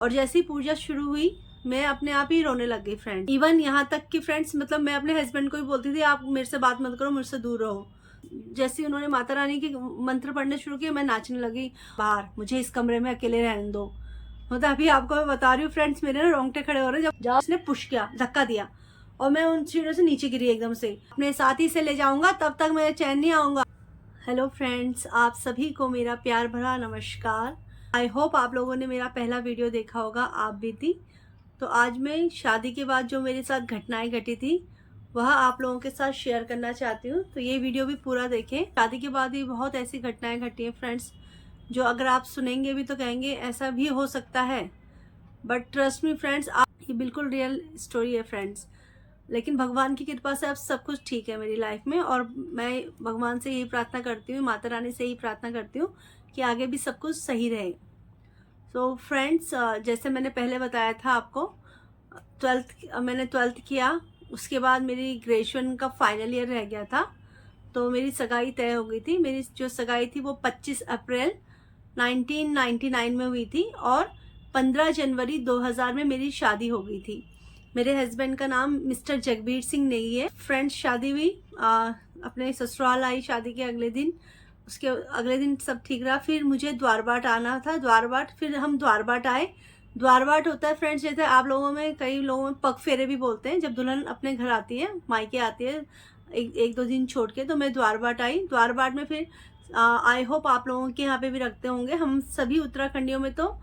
और जैसे ही पूजा शुरू हुई मैं अपने आप ही रोने लग गई फ्रेंड। इवन यहाँ तक कि फ्रेंड्स मतलब मैं अपने हस्बैंड को भी बोलती थी आप मेरे से बात मत करो, मुझसे दूर रहो। जैसे ही उन्होंने माता रानी के मंत्र पढ़ने शुरू किए मैं नाचने लगी, बाहर मुझे इस कमरे में अकेले रहने दो। मतलब अभी आपको मैं बता रही हूँ फ्रेंड्स, मेरे ना रोंगटे खड़े हो रहे जब जहाँ उसने पुश किया, धक्का दिया और मैं उन सीढ़ियों से नीचे गिरी एकदम से। अपने साथी से ले जाऊंगा तब तक मेरे चैन नहीं आऊंगा। हेलो फ्रेंड्स, आप सभी को मेरा प्यार भरा नमस्कार। आई होप आप लोगों ने मेरा पहला वीडियो देखा होगा, आप भी थी। तो आज मैं शादी के बाद जो मेरे साथ घटनाएं घटी थी वह आप लोगों के साथ शेयर करना चाहती हूँ। तो ये वीडियो भी पूरा देखें। शादी के बाद भी बहुत ऐसी घटनाएं घटी हैं फ्रेंड्स, जो अगर आप सुनेंगे भी तो कहेंगे ऐसा भी हो सकता है। बट ट्रस्ट मी फ्रेंड्स, ये बिल्कुल रियल स्टोरी है फ्रेंड्स। लेकिन भगवान की कृपा से अब सब कुछ ठीक है मेरी लाइफ में, और मैं भगवान से यही प्रार्थना करती हूँ, माता रानी से यही प्रार्थना करती हूँ कि आगे भी सब कुछ सही रहे। सो फ्रेंड्स, जैसे मैंने पहले बताया था आपको, मैंने ट्वेल्थ किया, उसके बाद मेरी ग्रेजुएशन का फाइनल ईयर रह गया था। तो मेरी सगाई तय हो गई थी। मेरी जो सगाई थी वो 25 अप्रैल 1999 में हुई थी और 15 जनवरी 2000 में मेरी शादी हो गई थी। मेरे हस्बैंड का नाम मिस्टर जगबीर सिंह नेगी है। फ्रेंड्स, शादी हुई, अपने ससुराल आई शादी के अगले दिन। उसके अगले दिन सब ठीक रहा। फिर मुझे द्वारबाट आना था, द्वारबाट, फिर हम द्वारबाट आए। द्वारबाट होता है फ्रेंड्स, जैसे आप लोगों में, कई लोगों में पग फेरे भी बोलते हैं, जब दुल्हन अपने घर आती है, मायके आती है एक दो दिन छोड़ के। तो मैं द्वारबाट आई। द्वारबाट में फिर आई होप आप लोगों के यहाँ पे भी रखते होंगे। हम सभी उत्तराखंडियों में तो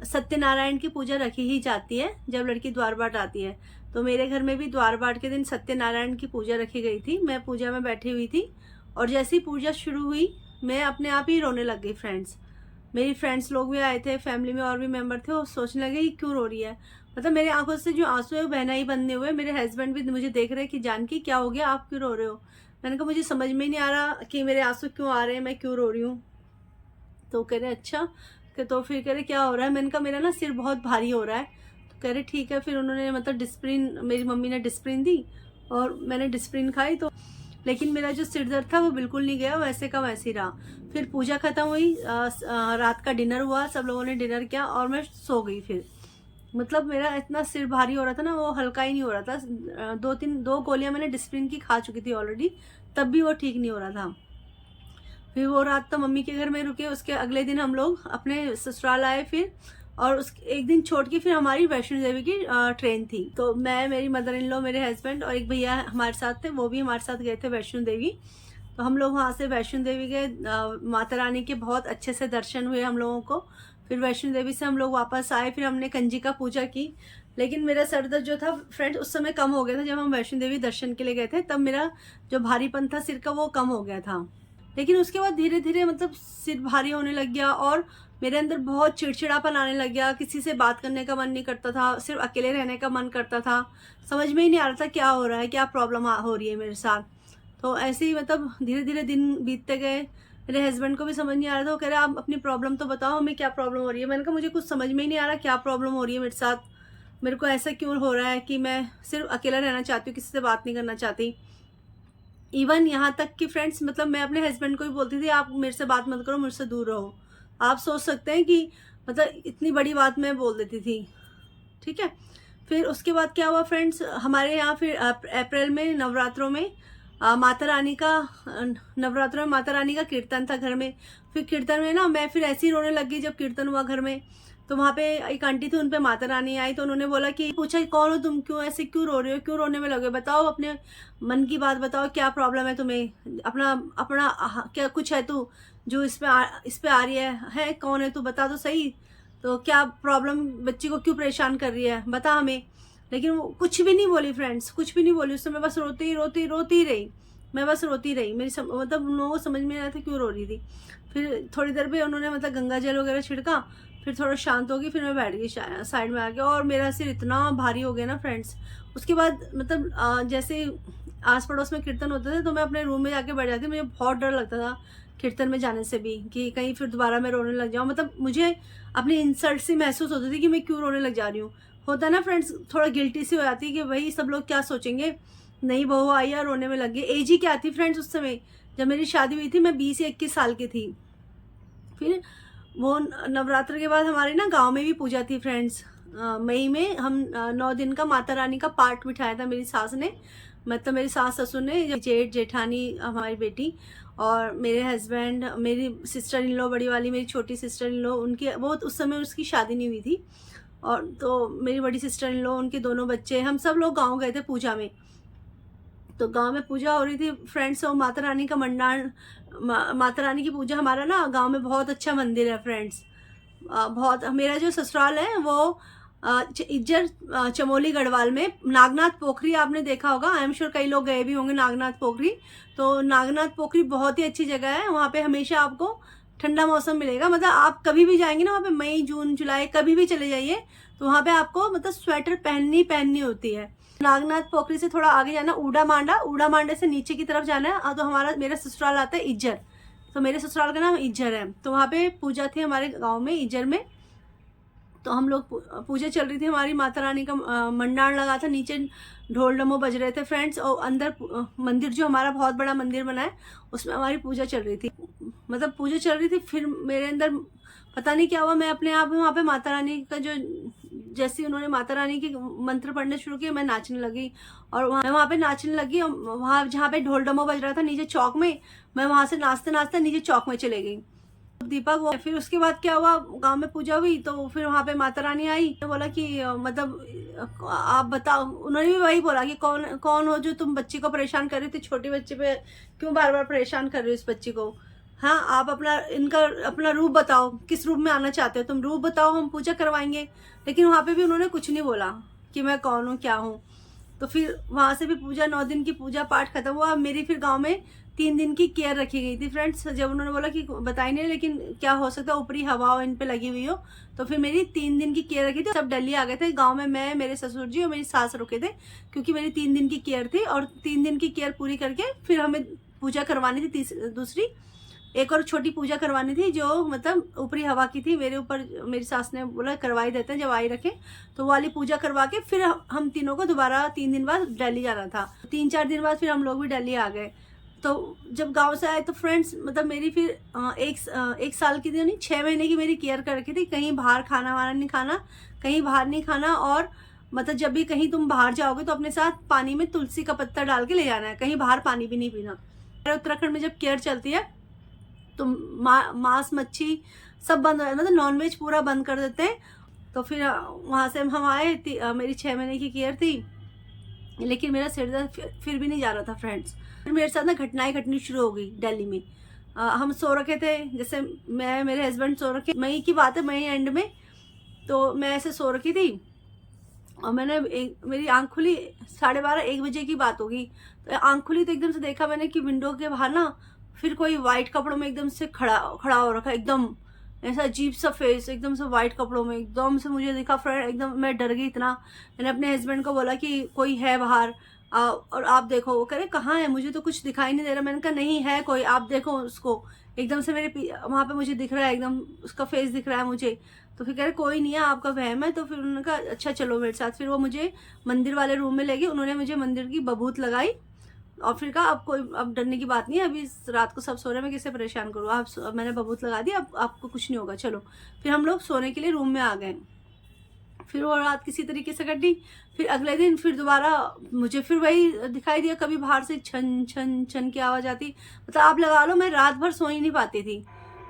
सत्यनारायण की पूजा रखी ही जाती है जब लड़की द्वारबाट आती है। तो मेरे घर में भी द्वारबाट के दिन सत्यनारायण की पूजा रखी गई थी। मैं पूजा में बैठी हुई थी और जैसे ही पूजा शुरू हुई मैं अपने आप ही रोने लग गई फ्रेंड्स। मेरी फ्रेंड्स लोग भी आए थे, फैमिली में और भी मेंबर थे, वो सोचने लगे ये क्यों रो रही है। मतलब मेरे आंखों से जो आंसू है वो बहना ही बंद नहीं हुए। मेरे हस्बैंड भी मुझे देख रहे हैं कि जानकी क्या हो गया, आप क्यों रो रहे हो। मैंने कहा मुझे समझ में ही नहीं आ रहा कि मेरे आंसू क्यों आ रहे हैं, मैं क्यों रो रही हूँ। तो कह रहे अच्छा, तो फिर कह रहे क्या हो रहा है। मैंने कहा मेरा ना सिर बहुत भारी हो रहा है। तो कह रहे ठीक है। फिर उन्होंने मतलब डिस्प्रिन, मेरी मम्मी ने डिस्प्रिन दी और मैंने डिस्प्रिन खाई। तो लेकिन मेरा जो सिर दर्द था वो बिल्कुल नहीं गया, वैसे का वैसे ही रहा। फिर पूजा खत्म हुई, रात का डिनर हुआ, सब लोगों ने डिनर किया और मैं सो गई। फिर मतलब मेरा इतना सिर भारी हो रहा था ना, वो हल्का ही नहीं हो रहा था। दो गोलियां मैंने डिस्प्रिन की खा चुकी थी ऑलरेडी, तब भी वो ठीक नहीं हो रहा था। फिर वो रात तो मम्मी के घर में रुके। उसके अगले दिन हम लोग अपने ससुराल आए फिर, और उस एक दिन छोड़ के फिर हमारी वैष्णो देवी की ट्रेन थी। तो मैं, मेरी मदर इन लॉ, मेरे हस्बैंड और एक भैया हमारे साथ थे, वो भी हमारे साथ गए थे वैष्णो देवी। तो हम लोग वहाँ से वैष्णो देवी गए। माता रानी के बहुत अच्छे से दर्शन हुए हम लोगों को। फिर वैष्णो देवी से हम लोग वापस आए। फिर हमने कंजिका पूजा की। लेकिन मेरा सर दर्द जो था फ्रेंड उस समय कम हो गया था। जब हम वैष्णो देवी दर्शन के लिए गए थे तब मेरा जो भारीपन था सिर का वो कम हो गया था। लेकिन उसके बाद धीरे धीरे मतलब सिर भारी होने लग गया और मेरे अंदर बहुत चिड़चिड़ापन आने लग गया। किसी से बात करने का मन नहीं करता था, सिर्फ अकेले रहने का मन करता था। समझ में ही नहीं आ रहा था क्या हो रहा है, क्या प्रॉब्लम हो रही है मेरे साथ। तो ऐसे ही मतलब धीरे धीरे दिन बीतते गए। मेरे हस्बैंड को भी समझ नहीं आ रहा था। वो कह रहे आप अपनी प्रॉब्लम तो बताओ, हमें क्या प्रॉब्लम हो रही है। मैंने कहा मुझे कुछ समझ में ही नहीं आ रहा क्या प्रॉब्लम हो रही है मेरे साथ। मेरे को ऐसा क्यों हो रहा है कि मैं सिर्फ अकेला रहना चाहती हूँ, किसी से बात नहीं करना चाहती। इवन यहाँ तक कि फ्रेंड्स मतलब मैं अपने हस्बैंड को भी बोलती थी आप मेरे से बात मत करो, मुझसे दूर रहो। आप सोच सकते हैं कि मतलब इतनी बड़ी बात मैं बोल देती थी। ठीक है। फिर उसके बाद क्या हुआ फ्रेंड्स, हमारे यहाँ फिर अप्रैल में नवरात्रों में माता रानी का नवरात्रों में माता रानी का कीर्तन था घर में। फिर कीर्तन में ना मैं फिर ऐसी रोने लग गई जब कीर्तन हुआ घर में। तो वहाँ पे एक आंटी थी, उन पे माता रानी आई। तो उन्होंने बोला कि पूछा कौन हो तुम, क्यों ऐसे क्यों रो रहे हो, क्यों रोने में लगे, बताओ अपने मन की बात बताओ, क्या प्रॉब्लम है तुम्हें, अपना अपना क्या कुछ है तू जो इस पे आ रही है कौन है तू, बता तो सही। तो क्या प्रॉब्लम, बच्ची को क्यों परेशान कर रही है, बता हमें। लेकिन वो कुछ भी नहीं बोली फ्रेंड्स, कुछ भी नहीं बोली। उस समय बस रोती ही रही। मैं बस रोती रही। मतलब उन लोगों को समझ में नहीं आया था क्यों रो रही थी। फिर थोड़ी देर पे उन्होंने मतलब गंगा जल वगैरह छिड़का। फिर थोड़ा शांत होगी, फिर मैं बैठ गई साइड में आके, और मेरा सिर इतना भारी हो गया ना फ्रेंड्स। उसके बाद मतलब जैसे आस पड़ोस में कीर्तन होते थे तो मैं अपने रूम में जाके बैठ जाती। मुझे बहुत डर लगता था कीर्तन में जाने से भी, कि कहीं फिर दोबारा मैं रोने लग जाऊँ। मतलब मुझे अपनी इंसल्ट सी महसूस होती थी कि मैं क्यों रोने लग जा रही हूँ। होता ना फ्रेंड्स, थोड़ा गिल्टी सी हो जाती है कि भाई सब लोग क्या सोचेंगे, नई बहू आई या रोने में लग गई। एज ही क्या थी फ्रेंड्स उस समय, जब मेरी शादी हुई थी मैं 20 या 21 साल की थी। फिर वो नवरात्र के बाद हमारे ना गांव में भी पूजा थी फ्रेंड्स। मई में हम 9 दिन का माता रानी का पाठ बिठाया था मेरी सास ने, मतलब मेरी सास ससुर ने, जेठ जेठानी हमारी बेटी और मेरे हस्बैंड, मेरी सिस्टर इन लॉ बड़ी वाली, मेरी छोटी सिस्टर इन लॉ, उनकी वो उस समय उसकी शादी नहीं हुई थी, और तो मेरी बड़ी सिस्टर इन लॉ, उनके दोनों बच्चे, हम सब लोग गांव गए थे पूजा में। तो गांव में पूजा हो रही थी फ्रेंड्स, और माता रानी का मंडान, माता रानी की पूजा, हमारा ना गांव में बहुत अच्छा मंदिर है फ्रेंड्स। बहुत, मेरा जो ससुराल है वो इज्जर चमोली गढ़वाल में, नागनाथ पोखरी आपने देखा होगा, आई एम श्योर कई लोग गए भी होंगे नागनाथ पोखरी। तो नागनाथ पोखरी बहुत ही अच्छी जगह है, वहाँ पे हमेशा आपको ठंडा मौसम मिलेगा, मतलब आप कभी भी जाएंगे ना वहाँ पे, मई जून जुलाई कभी भी चले जाइए, तो वहाँ पे आपको मतलब स्वेटर पहननी होती है। नागनाथ पोखरी से थोड़ा आगे जाना, ऊड़ा मांडा से नीचे की तरफ जाना है, तो मेरा ससुराल आता है इज्जर, तो मेरे ससुराल का नाम इज्जर है। तो वहाँ पे पूजा थी हमारे गांव में इज्जर में, तो हम लोग पूजा चल रही थी हमारी, माता रानी का मंडाण लगा था, नीचे ढोल डमो बज रहे थे फ्रेंड्स, और अंदर मंदिर जो हमारा बहुत बड़ा मंदिर बना है उसमें हमारी पूजा चल रही थी, मतलब पूजा चल रही थी। फिर मेरे अंदर पता नहीं क्या हुआ, मैं अपने आप वहाँ पे माता रानी का जो, जैसे उन्होंने माता रानी के मंत्र पढ़ने शुरू किए, मैं नाचने लगी, और मैं वहाँ पे नाचने लगी, वहाँ जहाँ पे ढोल डमो बज रहा था नीचे चौक में, मैं वहाँ से नाचते नाचते नीचे चौक में चले गई दीपक वो। फिर उसके बाद क्या हुआ, गांव में पूजा हुई, तो फिर वहाँ पे माता रानी आई, तो बोला कि मतलब आप बताओ, उन्होंने भी वही बोला कि कौन कौन हो जो तुम बच्ची को परेशान कर रही थी, छोटे बच्चे पे क्यों बार बार परेशान कर रही हो इस बच्ची को, हाँ आप अपना रूप बताओ, किस रूप में आना चाहते हो तुम, रूप बताओ, हम पूजा करवाएंगे। लेकिन वहाँ पे भी उन्होंने कुछ नहीं बोला कि मैं कौन हूँ क्या हूँ। तो फिर वहाँ से भी पूजा, 9 दिन की पूजा पाठ खत्म हुआ। मेरी फिर गांव में 3 दिन की केयर रखी गई थी फ्रेंड्स, जब उन्होंने बोला कि बताई नहीं, लेकिन क्या हो सकता है ऊपरी हवा इन पे लगी हुई हो, तो फिर मेरी 3 दिन की केयर रखी थी। सब दिल्ली आ गए थे गांव में, मैं, मेरे ससुर जी और मेरी सास रुके थे, क्योंकि मेरी 3 दिन की केयर थी, और 3 दिन की केयर पूरी करके फिर हमें पूजा करवानी थी, दूसरी एक और छोटी पूजा करवानी थी, जो मतलब ऊपरी हवा की थी। मेरे ऊपर मेरी सास ने बोला करवाई देते हैं, जब आई रखे तो वो वाली पूजा करवा के फिर हम तीनों को दोबारा 3 दिन बाद दिल्ली जाना था। 3-4 दिन बाद फिर हम लोग भी दिल्ली आ गए। तो जब गांव से आए तो फ्रेंड्स, मतलब मेरी फिर एक साल की थी नहीं, 6 महीने की मेरी केयर कर रखी थी। कहीं बाहर खाना वाना नहीं खाना, कहीं बाहर नहीं खाना, और मतलब जब भी कहीं तुम बाहर जाओगे तो अपने साथ पानी में तुलसी का पत्ता डाल के ले जाना है, कहीं बाहर पानी भी नहीं पीना। उत्तराखंड में जब केयर चलती है तो मांस मच्छी सब बंद, मतलब नॉनवेज पूरा बंद कर देते हैं। तो फिर वहाँ से हम आए, मेरी 6 महीने की केयर थी, लेकिन मेरा सिर दर्द फिर भी नहीं जा रहा था फ्रेंड्स। फिर मेरे साथ ना घटनाएं घटनी शुरू हो गई दिल्ली में। हम सो रखे थे, जैसे मैं, मेरे हस्बैंड सो रखे, मई की बात है, मई एंड में, तो मैं ऐसे सो रखी थी, और मैंने मेरी आंख खुली, 12:30-1 बजे की बात होगी, तो आंख खुली तो एकदम से देखा मैंने कि विंडो के बाहर ना फिर कोई वाइट कपड़ों में एकदम से खड़ा हो रखा, एकदम ऐसा अजीब सा फेस, एकदम से वाइट कपड़ों में एकदम से मुझे दिखा फ्रेंड, एकदम मैं डर गई इतना। मैंने अपने हस्बैंड को बोला कि कोई है बाहर, और आप देखो। वो कह रहे कहाँ है, मुझे तो कुछ दिखाई नहीं दे रहा। मैंने कहा नहीं है कोई, आप देखो उसको। एकदम से मेरे वहाँ पे मुझे दिख रहा है, एकदम उसका फेस दिख रहा है मुझे। तो फिर कह रहे कोई नहीं है, आपका वहम है। तो फिर उन्होंने कहा अच्छा चलो मेरे साथ। फिर वो मुझे मंदिर वाले रूम में ले गए, उन्होंने मुझे मंदिर की बबूत लगाई, और फिर कहा अब डरने की बात नहीं है, अभी रात को सब सो रहे हैं, मैं किसे परेशान करूँ, अब मैंने बबूत लगा दी, अब आपको कुछ नहीं होगा, चलो। फिर हम लोग सोने के लिए रूम में आ गए। फिर वो रात किसी तरीके से कटी। फिर अगले दिन फिर दोबारा मुझे फिर वही दिखाई दिया, कभी बाहर से छन छन छन की आवाज़ आती, मतलब आप लगा लो मैं रात भर सो ही नहीं पाती थी।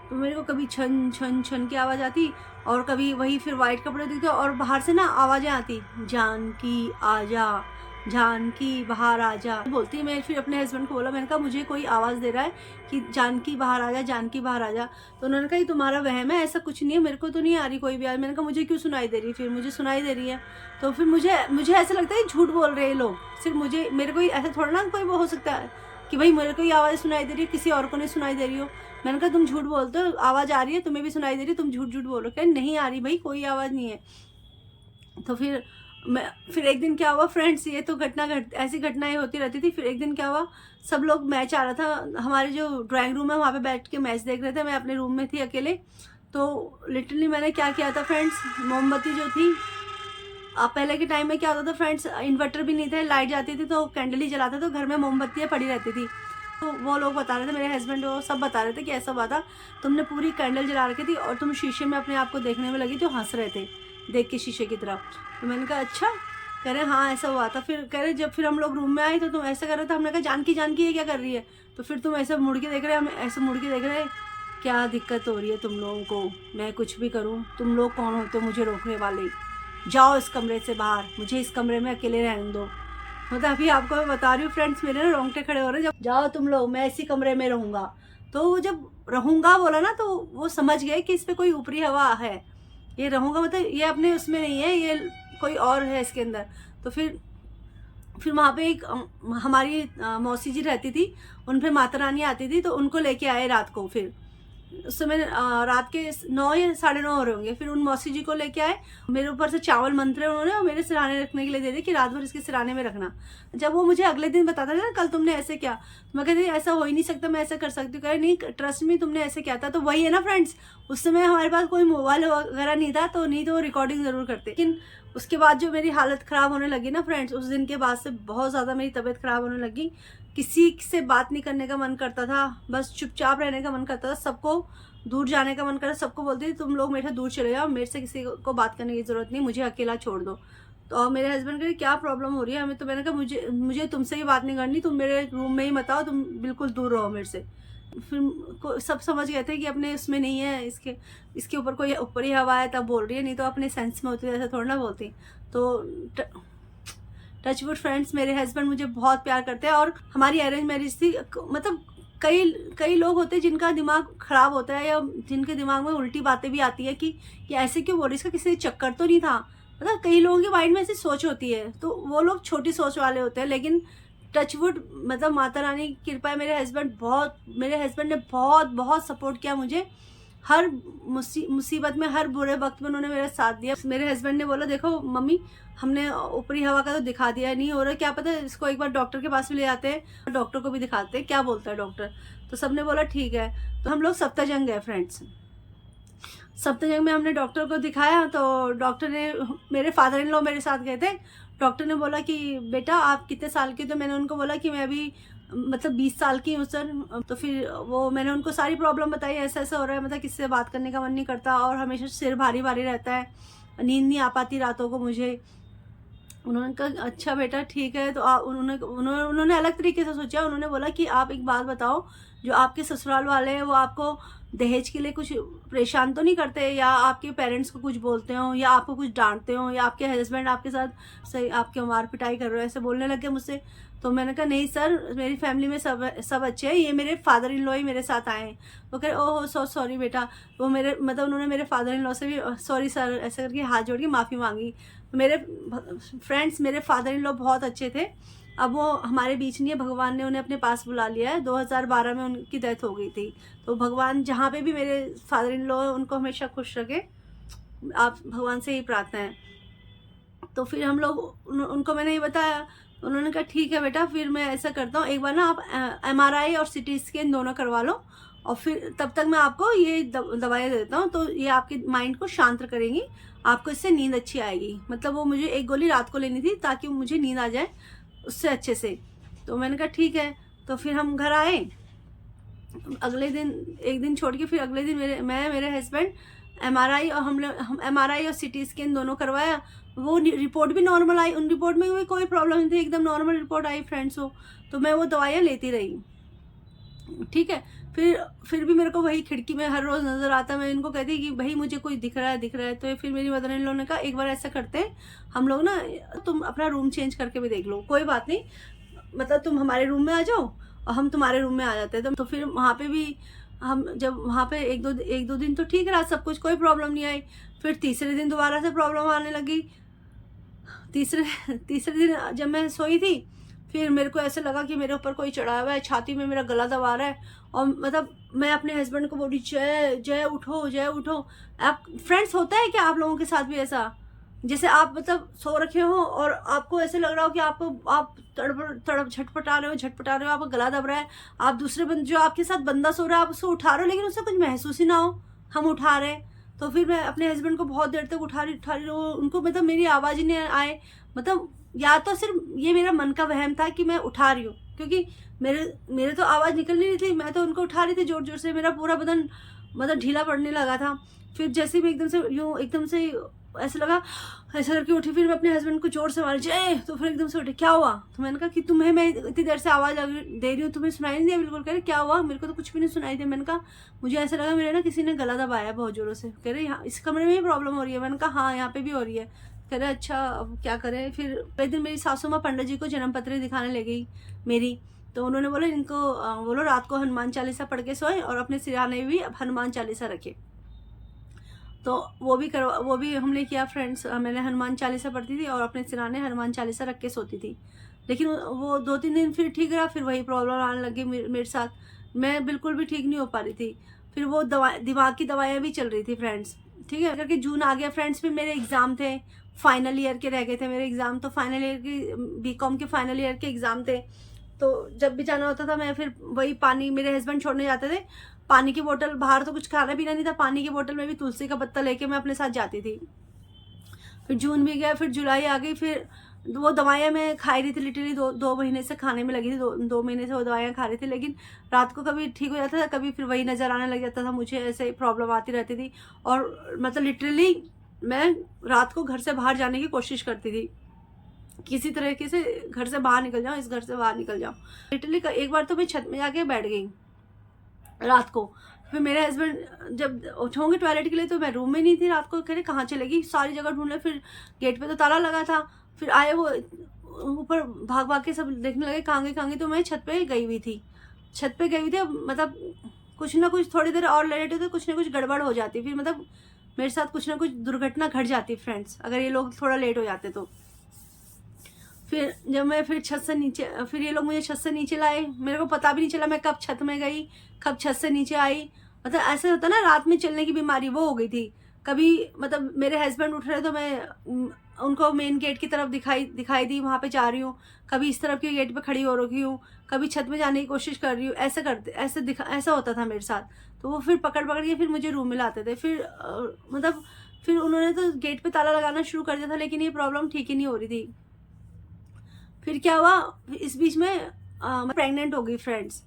तो मेरे को कभी छन छन छन की आवाज़ आती, और कभी वही फिर वाइट कपड़े दिखते, और बाहर से ना आवाज़ें आती, जानकी आजा, जानकी बाहर आ जा बोलती। मैं फिर अपने हस्बैंड को बोला, मैंने कहा मुझे कोई आवाज़ दे रहा है कि जानकी बाहर आ जा, जानकी बाहर आ जा। तो उन्होंने कहा ये तुम्हारा वहम है, ऐसा कुछ नहीं है, मेरे को तो नहीं आ रही कोई भी आवाज़। मैंने कहा मुझे क्यों सुनाई दे रही, फिर मुझे सुनाई दे रही है। तो फिर मुझे ऐसा लगता है झूठ बोल रहे हैं लोग, सिर्फ मेरे को ऐसा थोड़ा ना कोई वो हो सकता है कि भाई मेरे को ही आवाज़ सुनाई दे रही है, किसी और को नहीं सुनाई दे रही हो। मैंने कहा तुम झूठ बोलते हो, आवाज़ आ रही है, तुम्हें भी सुनाई दे रही है, तुम झूठ बोलो। क्या नहीं आ रही भाई, कोई आवाज़ नहीं है। तो फिर एक दिन क्या हुआ फ्रेंड्स, ये तो ऐसी घटनाएं होती रहती थी। फिर एक दिन क्या हुआ, सब लोग मैच आ रहा था, हमारे जो ड्राइंग रूम है वहाँ पे बैठ के मैच देख रहे थे, मैं अपने रूम में थी अकेले। तो लिटरली मैंने क्या किया था फ्रेंड्स, मोमबत्ती जो थी, पहले के टाइम में क्या होता था फ्रेंड्स, इन्वर्टर भी नहीं थे, लाइट जाती थी तो कैंडल ही जलाते, तो घर में मोमबत्तियाँ पड़ी रहती थी। तो वो लोग बता रहे थे, मेरे हस्बैंड वो सब बता रहे थे कि ऐसा हुआ था, तुमने पूरी कैंडल जला रखी थी और तुम शीशे में अपने आप को देखने में लगी, तो हंस रहे थे देख के शीशे की तरफ। तो मैंने कहा अच्छा, कह रहे हाँ ऐसा हुआ था। फिर कह रहे जब फिर हम लोग रूम में आए तो तुम ऐसा कर रहे थे। हमने कहा जानकी ये क्या कर रही है, तो फिर तुम ऐसे मुड़ के देख रहे, हम ऐसे मुड़ के देख रहे, क्या दिक्कत हो रही है तुम लोगों को, मैं कुछ भी करूं, तुम लोग कौन होते हो मुझे रोकने वाले, जाओ इस कमरे से बाहर, मुझे इस कमरे में अकेले रहने दो। मतलब अभी आपको मैं बता रही हूँ फ्रेंड्स, मेरे ना रोंगटे खड़े हो रहे हैं, जब जाओ तुम लोग, मैं इसी कमरे में रहूँगा। तो वो जब रहूँगा बोला ना, तो वो समझ गए कि इस पर कोई ऊपरी हवा है, ये रहूँगा मतलब ये अपने उसमें नहीं है, ये कोई और है इसके अंदर। तो फिर वहाँ पे एक हमारी मौसी जी रहती थी, उन पे माता रानी आती थी, तो उनको लेके आए रात को। फिर उस समय रात के 9 या 9:30 हो रहे होंगे। फिर उन मौसी जी को लेके आए, मेरे ऊपर से चावल मंत्रे उन्होंने और मेरे सिराने रखने के लिए दे दिए कि रात भर इसके सिराने में रखना। जब वो मुझे अगले दिन बताता था ना, कल तुमने ऐसे किया, तो मैं कहती ऐसा हो ही नहीं सकता, मैं ऐसा कर सकती हूँ। कहे नहीं ट्रस्ट में, तुमने ऐसे किया था। तो वही है ना फ्रेंड्स, उस समय हमारे पास कोई मोबाइल वगैरह नहीं था, तो नहीं तो रिकॉर्डिंग ज़रूर करते। लेकिन उसके बाद जो मेरी हालत ख़राब होने लगी ना फ्रेंड्स, उस दिन के बाद से बहुत ज़्यादा मेरी तबीयत ख़राब होने लगी। किसी से बात नहीं करने का मन करता था, बस चुपचाप रहने का मन करता था, सबको दूर जाने का मन करता, सबको बोलती थी तुम लोग मेरे से दूर चले जाओ, मेरे से किसी को बात करने की ज़रूरत नहीं, मुझे अकेला छोड़ दो। तो मेरे हस्बैंड कहे क्या प्रॉब्लम हो रही है हमें, तो मैंने कहा मुझे तुमसे ही बात नहीं करनी, तुम मेरे रूम में ही मत आओ, तुम बिल्कुल दूर रहो मेरे से। फिर सब समझ गए थे कि अपने उसमें नहीं है, इसके ऊपर कोई ऊपरी हवा है तब बोल रही है, नहीं तो अपने सेंस में होती ऐसा थोड़ा ना बोलती। तो टचवुड फ्रेंड्स, मेरे हस्बैंड मुझे बहुत प्यार करते हैं, और हमारी अरेंज मैरिज थी। मतलब कई लोग होते हैं जिनका दिमाग ख़राब होता है, या जिनके दिमाग में उल्टी बातें भी आती है कि ऐसे क्यों बोल रही, इसका किसी चक्कर तो नहीं था। मतलब कई लोगों के माइंड में ऐसी सोच होती है, तो वो लोग छोटी सोच वाले होते हैं। लेकिन टचवुड मतलब माता रानी की कृपा है, मेरे हस्बैंड ने बहुत सपोर्ट किया मुझे, हर मुसीबत में, हर बुरे वक्त में उन्होंने मेरा साथ दिया। मेरे हस्बैंड ने बोला देखो मम्मी, हमने ऊपरी हवा का तो दिखा दिया, नहीं हो रहा, क्या पता इसको एक बार डॉक्टर के पास भी ले आते हैं, डॉक्टर को भी दिखाते हैं क्या बोलता है डॉक्टर। तो सबने बोला ठीक है। तो हम लोग सप्ताहजंग गए फ्रेंड्स। सप्ताहजंग में हमने डॉक्टर को दिखाया, तो डॉक्टर ने, मेरे फादर इन लॉ मेरे साथ गए थे। डॉक्टर ने बोला कि बेटा आप कितने साल के, तो मैंने उनको बोला कि मैं अभी मतलब 20 साल की हूँ सर। तो फिर मैंने उनको सारी प्रॉब्लम बताई, ऐसा ऐसा हो रहा है, मतलब किसी से बात करने का मन नहीं करता, और हमेशा सिर भारी भारी रहता है, नींद नहीं आ पाती रातों को मुझे। उन्होंने कहा अच्छा बेटा ठीक है। तो उन्होंने अलग तरीके से सोचा। उन्होंने बोला कि आप एक बात बताओ, जो आपके ससुराल वाले हैं वो आपको दहेज के लिए कुछ परेशान तो नहीं करते, या आपके पेरेंट्स को कुछ बोलते हो, या आपको कुछ डांटते हो, या आपके हस्बैंड आपके साथ सही आपके मार पिटाई कर रहे हो, ऐसे बोलने लगे मुझसे। तो मैंने कहा नहीं सर, मेरी फैमिली में सब अच्छे हैं, ये मेरे फादर इन लॉ ही मेरे साथ आए हैं। वो कह रहे ओह सॉरी बेटा। वो मेरे मतलब उन्होंने मेरे फादर इन लॉ से भी सॉरी सर ऐसे करके हाथ जोड़ के माफ़ी मांगी। मेरे फ्रेंड्स, मेरे फादर इन लॉ बहुत अच्छे थे। अब वो हमारे बीच नहीं है, भगवान ने उन्हें अपने पास बुला लिया है। 2012 में उनकी डेथ हो गई थी। तो भगवान जहाँ पे भी मेरे फादर इन लॉ उनको हमेशा खुश रखे, आप भगवान से ही प्रार्थना है। तो फिर हम लोग उनको मैंने ये बताया, उन्होंने कहा ठीक है बेटा, फिर मैं ऐसा करता हूँ, एक बार ना आप MRI और CT स्कैन दोनों करवा लो, और फिर तब तक मैं आपको ये दवाइयाँ देता हूँ, तो ये आपके माइंड को शांत करेंगी, आपको इससे नींद अच्छी आएगी। मतलब वो मुझे एक गोली रात को लेनी थी ताकि मुझे नींद आ जाए उससे अच्छे से। तो मैंने कहा ठीक है। तो फिर हम घर आए, अगले दिन एक दिन छोड़ के फिर अगले दिन मेरे हस्बैंड MRI और हम MRI और CT स्कैन दोनों करवाया। वो रिपोर्ट भी नॉर्मल आई, उन रिपोर्ट में भी कोई प्रॉब्लम नहीं थी, एकदम नॉर्मल रिपोर्ट आई फ्रेंड्स। हो तो मैं वो दवाइयाँ लेती रही, ठीक है। फिर भी मेरे को वही खिड़की में हर रोज़ नज़र आता। मैं इनको कहती कि भाई मुझे कोई दिख रहा है। तो फिर मेरी मदर इन लॉ ने कहा एक बार ऐसा करते हैं हम लोग ना, तुम अपना रूम चेंज करके भी देख लो, कोई बात नहीं, मतलब तुम हमारे रूम में आ जाओ और हम तुम्हारे रूम में आ जाते हैं। तो फिर वहाँ पे भी हम जब वहाँ पे एक दो दिन तो ठीक रहा सब कुछ, कोई प्रॉब्लम नहीं आई। फिर तीसरे दिन दोबारा से प्रॉब्लम आने लगी। तीसरे दिन जब मैं सोई थी, फिर मेरे को ऐसे लगा कि मेरे ऊपर कोई चढ़ा हुआ है, छाती में मेरा गला दबा रहा है, और मतलब मैं अपने हस्बैंड को बोली जय उठो। आप फ्रेंड्स, होता है क्या आप लोगों के साथ भी ऐसा, जैसे आप मतलब सो रखे हो और आपको ऐसे लग रहा हो कि आप तड़प झटपटा रहे हो, आपका गला दब रहा है, आप दूसरे जो आपके साथ बंदा सो रहा है आप उसको उठा रहे हो, लेकिन उससे कुछ महसूस ही ना हो हम उठा रहे हैं। तो फिर मैं अपने हस्बैंड को बहुत देर तक उठा रही उनको मतलब मेरी आवाज़ ही नहीं आए। मतलब या तो सिर्फ ये मेरा मन का वहम था कि मैं उठा रही हूँ, क्योंकि मेरे तो आवाज़ निकल नहीं रही थी, मैं तो उनको उठा रही थी जोर जोर से, मेरा पूरा बदन मतलब ढीला पड़ने लगा था। फिर जैसे भी एकदम से ऐसा लगा, ऐसा करके उठी, फिर मैं अपने हस्बैंड को जोर से मारी, जय, तो फिर एकदम से उठे, क्या हुआ? तो मैंने कहा कि तुम्हें मैं इतनी देर से आवाज़ दे रही हूँ, तुम्हें सुनाई नहीं दिया बिल्कुल? कह रहे क्या हुआ? मेरे को तो कुछ भी नहीं सुनाई दिया। मैंने कहा मुझे ऐसा लगा मेरे ना किसी ने गला दबाया बहुत जोरों से। कह रहे यहाँ इस कमरे में ही प्रॉब्लम हो रही है? मैंने कहा हाँ, यहाँ पे भी हो रही है। कह रहे अच्छा, अब क्या करें? फिर एक दिन मेरी सासू माँ पंडित जी को जन्म पत्री दिखाने ले गई मेरी, तो उन्होंने बोला इनको बोलो रात को हनुमान चालीसा पढ़ के सोए और अपने सिरहाने में भी हनुमान चालीसा रखे। तो वो भी हमने किया फ्रेंड्स। मैंने हनुमान चालीसा पढ़ती थी और अपने सिरहाने हनुमान चालीसा रख के सोती थी। लेकिन वो 2-3 दिन फिर ठीक रहा, फिर वही प्रॉब्लम आने लगी मेरे साथ। मैं बिल्कुल भी ठीक नहीं हो पा रही थी। फिर वो दिमाग की दवाइयाँ भी चल रही थी फ्रेंड्स, ठीक है? करके जून आ गया फ्रेंड्स, फिर मेरे एग्ज़ाम थे, फाइनल ईयर के रह गए थे मेरे एग्ज़ाम। तो फाइनल ईयर की बीकॉम के फाइनल ईयर के एग्ज़ाम थे। तो जब भी जाना होता था मैं फिर वही पानी, मेरे हस्बैंड छोड़ने जाते थे, पानी की बोतल, बाहर तो कुछ खाना पीना नहीं था, पानी की बोतल में भी तुलसी का पत्ता लेके मैं अपने साथ जाती थी। फिर जून भी गया, फिर जुलाई आ गई, फिर वो दवाइयाँ मैं खा रही थी लिटरली, दो महीने से खाने में लगी थी, दो महीने से वो दवाइयाँ खा रही थी। लेकिन रात को कभी ठीक हो जाता था, कभी फिर वही नज़र आने लग जाता था मुझे, ऐसे प्रॉब्लम आती रहती थी। और मतलब लिटरली मैं रात को घर से बाहर जाने की कोशिश करती थी, किसी तरीके से घर से बाहर निकल जाऊँ, इस घर से बाहर निकल जाऊँ। लिटरली एक बार तो मैं छत में जाके बैठ गई रात को। फिर मेरे हस्बैंड जब उठोंगे टॉयलेट के लिए, तो मैं रूम में नहीं थी रात को। कह रहे कहाँ चलेगी? सारी जगह ढूंढ ले, फिर गेट पे तो ताला लगा था। फिर आए वो ऊपर, भाग भाग के सब देखने लगे कहाँ गई। तो मैं छत पे गई हुई थी, मतलब कुछ ना कुछ थोड़ी देर और लेटे तो कुछ ना कुछ गड़बड़ हो जाती, फिर मतलब मेरे साथ कुछ ना कुछ दुर्घटना घट जाती फ्रेंड्स, अगर ये लोग थोड़ा लेट हो जाते तो। फिर जब मैं फिर छत से नीचे, फिर ये लोग मुझे छत से नीचे लाए, मेरे को पता भी नहीं चला मैं कब छत में गई, कब छत से नीचे आई। मतलब ऐसे होता ना, रात में चलने की बीमारी वो हो गई थी। कभी मतलब मेरे हस्बैंड उठ रहे तो मैं उनको मेन गेट की तरफ दिखाई दी, वहाँ पे जा रही हूँ, कभी इस तरफ के गेट पे खड़ी हो रखी हूँ, कभी छत में जाने की कोशिश कर रही हूँ, ऐसा होता था मेरे साथ। तो वो फिर पकड़ के फिर मुझे रूम में लाते थे। फिर मतलब फिर उन्होंने तो गेट पे ताला लगाना शुरू कर दिया था, लेकिन ये प्रॉब्लम ठीक ही नहीं हो रही थी। फिर क्या हुआ, इस बीच में मैं प्रेग्नेंट हो गई फ्रेंड्स,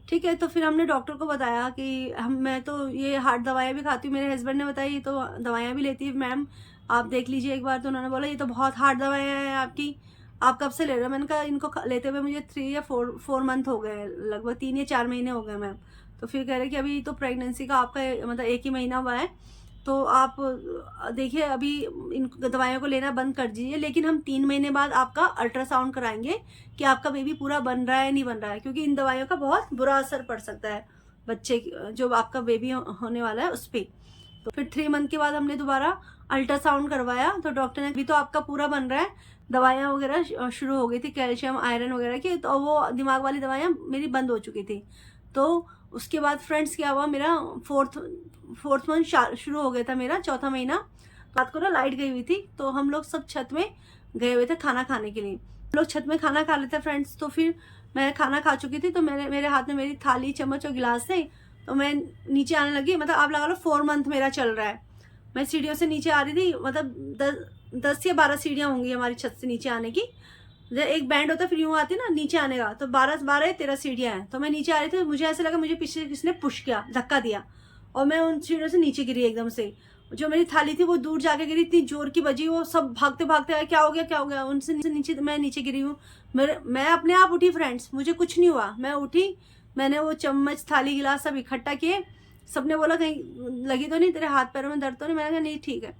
ठीक है? तो फिर हमने डॉक्टर को बताया कि मैं तो ये हार्ट दवाइयाँ भी खाती हूँ। मेरे हस्बैंड ने बताया ये तो दवाइयाँ भी लेती है मैम, आप देख लीजिए एक बार। तो उन्होंने बोला ये तो बहुत हार्ड दवाइयाँ हैं आपकी, आप कब से ले रहे हो? मैंने कहा इनको लेते हुए मुझे 3 या 4 मंथ हो गए, लगभग 3 या 4 महीने हो गए मैम। तो फिर कह रहे कि अभी तो प्रेगनेंसी का आपका मतलब 1 ही महीना हुआ है, तो आप देखिए अभी इन दवाइयों को लेना बंद कर दीजिए, लेकिन हम 3 महीने बाद आपका अल्ट्रासाउंड कराएंगे कि आपका बेबी पूरा बन रहा है नहीं बन रहा है, क्योंकि इन दवाइयों का बहुत बुरा असर पड़ सकता है बच्चे जो आपका बेबी होने वाला है उस पर। तो फिर 3 मंथ के बाद हमने दोबारा अल्ट्रासाउंड करवाया, तो डॉक्टर ने अभी तो आपका पूरा बन रहा है, दवाइयाँ वगैरह शुरू हो गई थी कैल्शियम आयरन वगैरह की, तो वो दिमाग वाली दवाइयाँ मेरी बंद हो चुकी थी। तो उसके बाद फ्रेंड्स क्या हुआ, मेरा फोर्थ मंथ शुरू हो गया था, मेरा चौथा महीना। रात को ना लाइट गई हुई थी, तो हम लोग सब छत में गए हुए थे खाना खाने के लिए। हम लोग छत में खाना खा लेते फ्रेंड्स। तो फिर मैं खाना खा चुकी थी, तो मेरे हाथ में मेरी थाली चम्मच और गिलास थे, तो मैं नीचे आने लगी। मतलब आप लगा लो 4 मंथ मेरा चल रहा है, मैं सीढ़ियों से नीचे आ रही थी, मतलब 10 या 12 सीढ़ियाँ होंगी हमारी छत से नीचे आने की। जब एक बैंड होता है फिर यूँ आती ना नीचे आने का, तो 12 या 13 सीढ़ियाँ हैं। तो मैं नीचे आ रही थी, मुझे ऐसा लगा मुझे पीछे किसने पुश किया, धक्का दिया, और मैं उन सीढ़ियों से नीचे गिरी एकदम से। जो मेरी थाली थी वो दूर जाके गिरी, इतनी जोर की बजी, वो सब भागते भागते आए, क्या हो गया, उनसे नीचे मैं नीचे गिरी हूँ। मैं अपने आप उठी फ्रेंड्स, मुझे कुछ नहीं हुआ, मैं उठी, मैंने वो चम्मच थाली गिलास सब इकट्ठा किए। सबने बोला कहीं लगी तो नहीं, तेरे हाथ पैरों में दर्द तो नहीं? मैंने कहा नहीं ठीक है।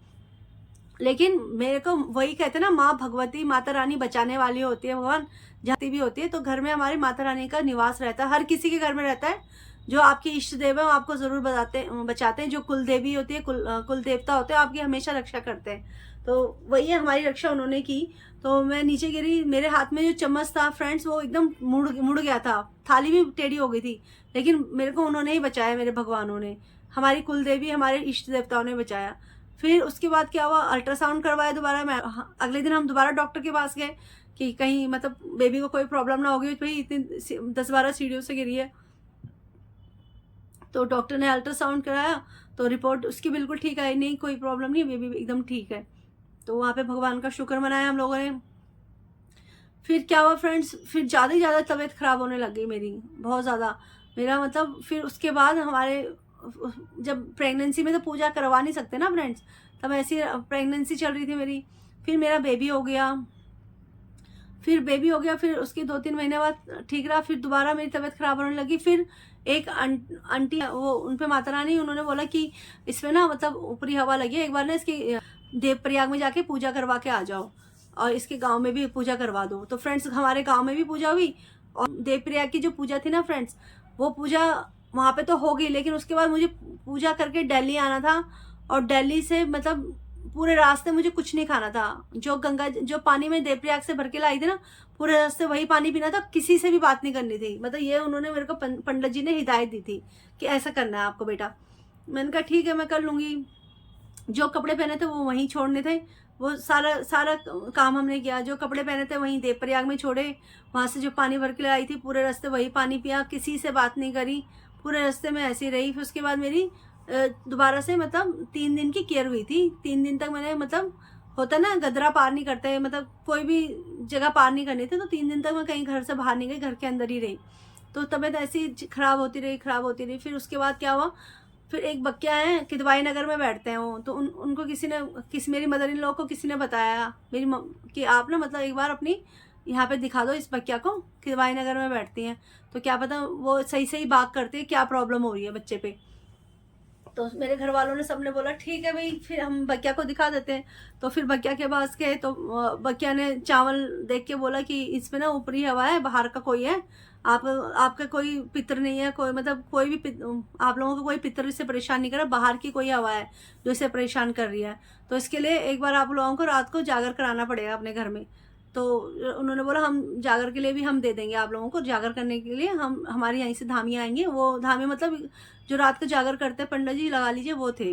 लेकिन मेरे को वही कहते हैं ना, माँ भगवती माता रानी बचाने वाली होती है, भगवान जाती भी होती है। तो घर में हमारी माता रानी का निवास रहता है, हर किसी के घर में रहता है। जो आपके इष्ट देव है वो आपको जरूर बचाते हैं। जो कुल देवी होती है, कुल देवता होते हैं, आपकी हमेशा रक्षा करते हैं। तो वही है, हमारी रक्षा उन्होंने की। तो मैं नीचे गिरी, मेरे हाथ में जो चम्मच था फ्रेंड्स वो एकदम मुड़ गया था, थाली भी टेढ़ी हो गई थी, लेकिन मेरे को उन्होंने ही बचाया, मेरे भगवानों ने, हमारी कुल देवी, हमारे इष्ट देवताओं ने बचाया। फिर उसके बाद क्या हुआ, अल्ट्रासाउंड करवाया दोबारा। मैं अगले दिन हम दोबारा डॉक्टर के पास गए कि कहीं मतलब बेबी को कोई प्रॉब्लम ना होगी, भाई इतनी 10-12 सीढ़ियों से गिरी है। तो डॉक्टर ने अल्ट्रासाउंड कराया, तो रिपोर्ट उसकी बिल्कुल ठीक आई, नहीं कोई प्रॉब्लम नहीं, बेबी एकदम ठीक है। तो वहाँ पे भगवान का शुक्र मनाया हम लोगों ने। फिर क्या हुआ फ्रेंड्स, फिर ज़्यादा ही ज़्यादा तबीयत ख़राब होने लग गई मेरी, बहुत ज़्यादा। मेरा मतलब फिर उसके बाद हमारे जब प्रेगनेंसी में तो पूजा करवा नहीं सकते ना फ्रेंड्स, तब ऐसी प्रेगनेंसी चल रही थी मेरी। फिर मेरा बेबी हो गया, फिर उसके 2-3 महीने बाद ठीक रहा। फिर दोबारा मेरी तबीयत ख़राब होने लगी। फिर एक आंटी, वो उन पे माता रानी, उन्होंने बोला कि इसमें ना मतलब ऊपरी हवा लगी है, एक बार ना इसकी देवप्रयाग में जाके पूजा करवा के आ जाओ और इसके गांव में भी पूजा करवा दो। तो फ्रेंड्स हमारे गांव में भी पूजा हुई, और देवप्रयाग की जो पूजा थी ना फ्रेंड्स, वो पूजा वहाँ पे तो हो गई, लेकिन उसके बाद मुझे पूजा करके दिल्ली आना था। और दिल्ली से मतलब पूरे रास्ते मुझे कुछ नहीं खाना था। जो पानी में देवप्रयाग से भर के लाई थी ना, पूरे रास्ते वही पानी पीना था, किसी से भी बात नहीं करनी थी। मतलब ये उन्होंने मेरे को पंडित जी ने हिदायत दी थी कि ऐसा करना है आपको बेटा। मैंने कहा ठीक है, मैं कर लूँगी। जो कपड़े पहने थे वो वहीं छोड़ने थे, वो सारा सारा काम हमने किया। जो कपड़े पहने थे वहीं देवप्रयाग में छोड़े, वहाँ से जो पानी भर के लाई थी पूरे रास्ते वही पानी पिया, किसी से बात नहीं करी, पूरे रास्ते में ऐसी रही। फिर उसके बाद मेरी दोबारा से मतलब 3 दिन की केयर हुई थी। 3 दिन तक मैंने मतलब होता ना गदरा पार नहीं करते, मतलब कोई भी जगह पार नहीं करनी थी, तो 3 दिन तक मैं कहीं घर से बाहर नहीं गई, घर के अंदर ही रही। तो तबीयत ऐसी ख़राब होती रही। फिर उसके बाद क्या हुआ, फिर एक बक्या है किदवाई नगर में बैठते हैं वो, तो उनको मेरी मदर इन लॉ को किसी ने बताया कि आप ना मतलब एक बार अपनी यहाँ पे दिखा दो इस बक्या को, किदवाई नगर में बैठती हैं, तो क्या पता वो सही सही बात करते हैं, क्या प्रॉब्लम हो रही है बच्चे पे। तो मेरे घर वालों ने सबने बोला ठीक है भाई, फिर हम बकिया को दिखा देते हैं। तो फिर बकिया के पास गए, तो बकिया ने चावल देख के बोला कि इसमें ना ऊपरी हवा है, बाहर का कोई है, आपका कोई पितर नहीं है, कोई मतलब कोई भी आप लोगों को कोई पितर इससे परेशान नहीं कर रहा, बाहर की कोई हवा है जो इसे परेशान कर रही है। तो इसके लिए एक बार आप लोगों को रात को जागर कराना पड़ेगा अपने घर में। तो उन्होंने बोला हम जागर के लिए भी हम दे देंगे आप लोगों को, जागर करने के लिए हम हमारे यहीं से धामी आएंगे। वो धामी मतलब जो रात को जागर करते हैं पंडित जी लगा लीजिए, वो थे।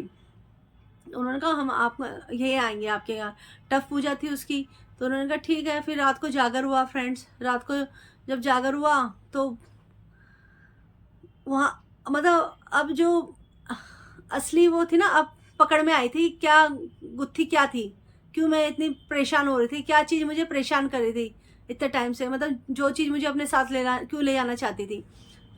उन्होंने कहा हम आप यही आएंगे आपके यहाँ, टफ पूजा थी उसकी। तो उन्होंने कहा ठीक है। फिर रात को जागर हुआ फ्रेंड्स, रात को जब जागर हुआ तो वहाँ मतलब अब जो असली वो थी ना, अब पकड़ में आई थी क्या गुत्थी क्या थी, क्यों मैं इतनी परेशान हो रही थी, क्या चीज़ मुझे परेशान कर रही थी इतने टाइम से। मतलब जो चीज़ मुझे अपने साथ क्यों ले जाना चाहती थी।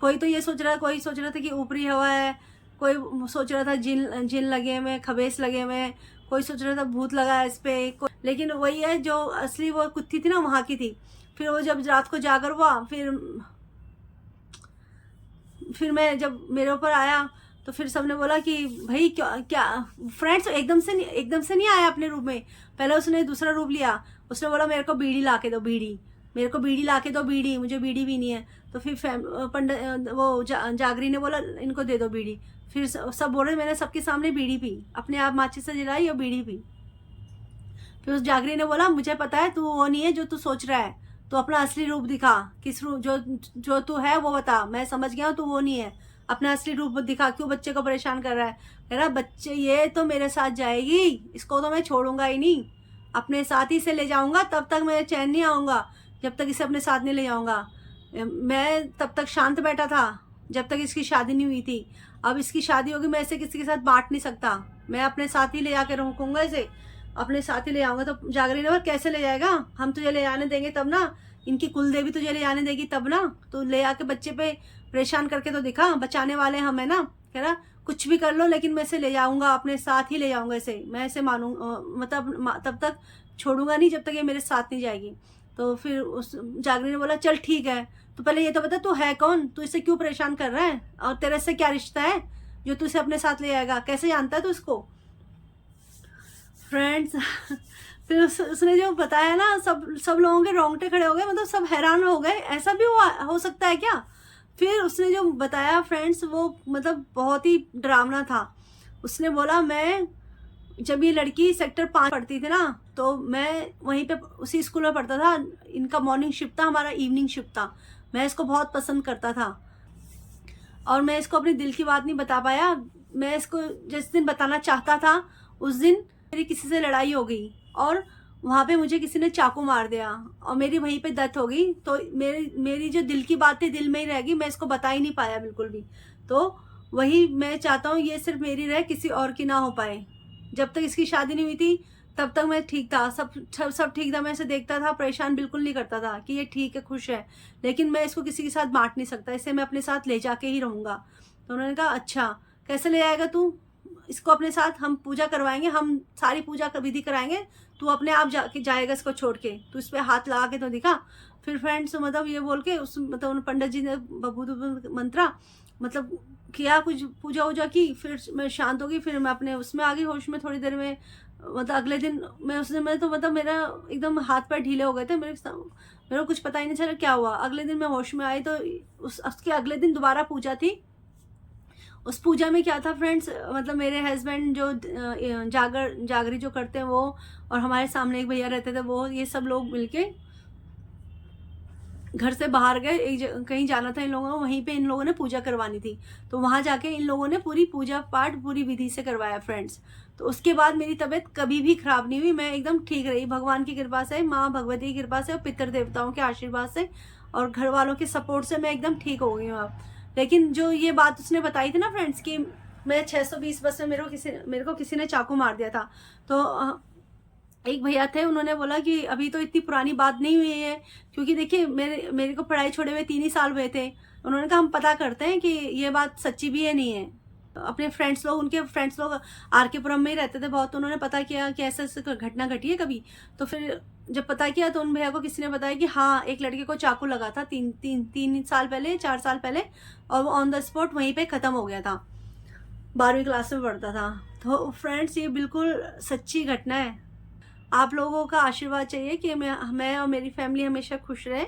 कोई तो ये सोच रहा, कोई सोच रहा था कि ऊपरी हवा है, कोई सोच रहा था जिन लगे हुए, खबेस लगे हुए, कोई सोच रहा था भूत लगा है इस पे। लेकिन वही है जो असली वो कुत्ती थी ना, वहाँ की थी। फिर वो जब रात को जागर हुआ, फिर मैं जब मेरे ऊपर आया, तो फिर सबने बोला कि भाई क्या क्या। फ्रेंड्स एकदम से नहीं आया अपने रूप में, पहले उसने दूसरा रूप लिया। उसने बोला मेरे को बीड़ी ला के दो, बीड़ी, मुझे बीड़ी भी नहीं है। तो फिर पंडित वो जागरी ने बोला इनको दे दो बीड़ी। फिर सब बोल रहे, मैंने सबके सामने बीड़ी पी, अपने आप माचिस से जलाई और बीड़ी पी। फिर उस जागरी ने बोला मुझे पता है तू वो नहीं है जो तू सोच रहा है, तो अपना असली रूप दिखा, किस रूप जो तू है वो बता, मैं समझ गया हूँ तू वो नहीं है, अपना असली रूप दिखा, क्यों बच्चे को परेशान कर रहा है। कह रहा बच्चे ये तो मेरे साथ जाएगी, इसको तो मैं छोड़ूंगा ही नहीं, अपने साथ ही से ले जाऊंगा, तब तक मैं चैन नहीं आऊँगा जब तक इसे अपने साथ नहीं ले जाऊँगा। मैं तब तक शांत बैठा था जब तक इसकी शादी नहीं हुई थी। अब इसकी शादी होगी, मैं इसे किसी के साथ बांट नहीं सकता, मैं अपने साथ ही ले जाकर रखूँगा इसे, अपने साथ ही ले जाऊंगा। तो जागरी ने बोला कैसे ले जाएगा, हम तुझे ले जाने देंगे तब ना, इनकी कुल देवी तुझे ले जाने देगी तब ना, तो ले आके बच्चे पे परेशान करके तो दिखा, बचाने वाले हम है ना। कह रहा कुछ भी कर लो लेकिन मैं इसे ले जाऊंगा, अपने साथ ही ले जाऊंगा इसे, मैं इसे मानू मतलब तब तक छोड़ूंगा नहीं जब तक ये मेरे साथ नहीं जाएगी। तो फिर उस जागरी ने बोला चल ठीक है, तो पहले ये तो बता तू है कौन, तू इसे क्यों परेशान कर रहा है, और तेरे से क्या रिश्ता है जो तू इसे अपने साथ ले आएगा, कैसे जानता है तू इसको। फ्रेंड्स फिर उसने जो बताया ना, सब लोगों के रोंगटे खड़े हो गए, मतलब सब हैरान हो गए, ऐसा भी हो सकता है क्या। फिर उसने जो बताया फ्रेंड्स, वो मतलब बहुत ही डरावना था। उसने बोला मैं जब ये लड़की सेक्टर 5 पढ़ती थी ना, तो मैं वहीं पे उसी स्कूल में पढ़ता था, इनका मॉर्निंग शिफ्ट था, हमारा इवनिंग शिफ्ट था। मैं इसको बहुत पसंद करता था और मैं इसको अपने दिल की बात नहीं बता पाया। मैं इसको जिस दिन बताना चाहता था उस दिन मेरी किसी से लड़ाई हो गई और वहाँ पे मुझे किसी ने चाकू मार दिया और मेरी वहीं पे डेथ हो गई। तो मेरी जो दिल की बात थी दिल में ही रह गई, मैं इसको बता ही नहीं पाया बिल्कुल भी। तो वही मैं चाहता हूँ ये सिर्फ मेरी रहे, किसी और की ना हो पाए। जब तक इसकी शादी नहीं हुई थी तब तक मैं ठीक था, सब ठीक था, मैं इसे देखता था, परेशान बिल्कुल नहीं करता था कि ये ठीक है, खुश है, लेकिन मैं इसको किसी के साथ बांट नहीं सकता, इसे मैं अपने साथ ले जाके ही रहूँगा। तो उन्होंने कहा अच्छा कैसे ले आएगा तू, इसको अपने साथ हम पूजा करवाएंगे, हम सारी पूजा का विधि कराएंगे, तू अपने आप जाएगा इसको छोड़ के, तू इस पर हाथ लगा के तो दिखा। फिर फ्रेंड्स मतलब ये बोल के उस मतलब पंडित जी ने बबूद मंत्रा मतलब किया, कुछ पूजा वूजा की, फिर मैं शांत हो गई, फिर मैं अपने उसमें आ गई होश में थोड़ी देर में। मतलब अगले दिन मैं उस दिन मैं तो मतलब मेरा एकदम हाथ पैर ढीले हो गए थे, मेरे को कुछ पता ही नहीं चला क्या हुआ। अगले दिन मैं होश में आई तो उसके अगले दिन दोबारा पूजा थी। उस पूजा में क्या था फ्रेंड्स, मतलब मेरे हस्बैंड जो जागरी जो करते हैं वो, और हमारे सामने एक भैया रहते थे वो, ये सब लोग मिलके घर से बाहर गए, कहीं जाना था इन लोगों को, वहीं पे इन लोगों ने पूजा करवानी थी, तो वहां जाके इन लोगों ने पूरी पूजा पाठ पूरी विधि से करवाया फ्रेंड्स। तो उसके बाद मेरी तबीयत कभी भी खराब नहीं हुई, मैं एकदम ठीक रही भगवान की कृपा से, माँ भगवती की कृपा से और पितर देवताओं के आशीर्वाद से और घर वालों के सपोर्ट से मैं एकदम ठीक हो गई हूँ अब। लेकिन जो ये बात उसने बताई थी ना फ्रेंड्स कि मैं 620 बस में मेरे को किसी ने चाकू मार दिया था, तो एक भैया थे, उन्होंने बोला कि अभी तो इतनी पुरानी बात नहीं हुई है, क्योंकि देखिए मेरे को पढ़ाई छोड़े हुए 3 ही साल हुए थे। उन्होंने कहा हम पता करते हैं कि ये बात सच्ची भी है नहीं है। अपने फ्रेंड्स लोग, उनके फ्रेंड्स लोग आर के पुरम में ही रहते थे बहुत, तो उन्होंने पता किया कि ऐसे ऐसे घटना घटी है कभी। तो फिर जब पता किया तो उन भैया को किसी ने बताया कि हाँ एक लड़के को चाकू लगा था 3 साल पहले, 4 साल पहले, और वो ऑन द स्पॉट वहीं पे ख़त्म हो गया था, 12वीं क्लास में पढ़ता था। तो फ्रेंड्स ये बिल्कुल सच्ची घटना है। आप लोगों का आशीर्वाद चाहिए कि मैं और मेरी फैमिली हमेशा खुश रहे।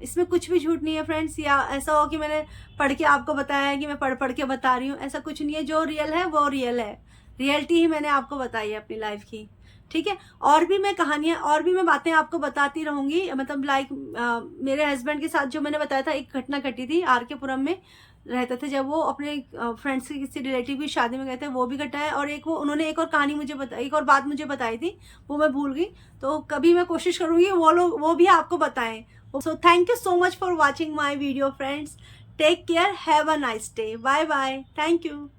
इसमें कुछ भी झूठ नहीं है फ्रेंड्स, या ऐसा हो कि मैंने पढ़ के आपको बताया है कि मैं पढ़ के बता रही हूँ, ऐसा कुछ नहीं है। जो रियल है वो रियल है, रियलिटी ही मैंने आपको बताई है अपनी लाइफ की, ठीक है। और भी मैं कहानियाँ और भी मैं बातें आपको बताती रहूँगी, मतलब लाइक मेरे हस्बैंड के साथ जो मैंने बताया था, एक घटना घटी थी आर के पुरम में रहते थे, जब वो अपने फ्रेंड्स के किसी रिलेटिव की शादी में गए थे, वो भी घटा है। और एक वो उन्होंने एक और कहानी मुझे एक और बात मुझे बताई थी, वो मैं भूल गई, तो कभी मैं कोशिश करूँगी वो भी आपको बताएं। So thank you so much for watching my video friends. Take care. Have a nice day. Bye bye. Thank you.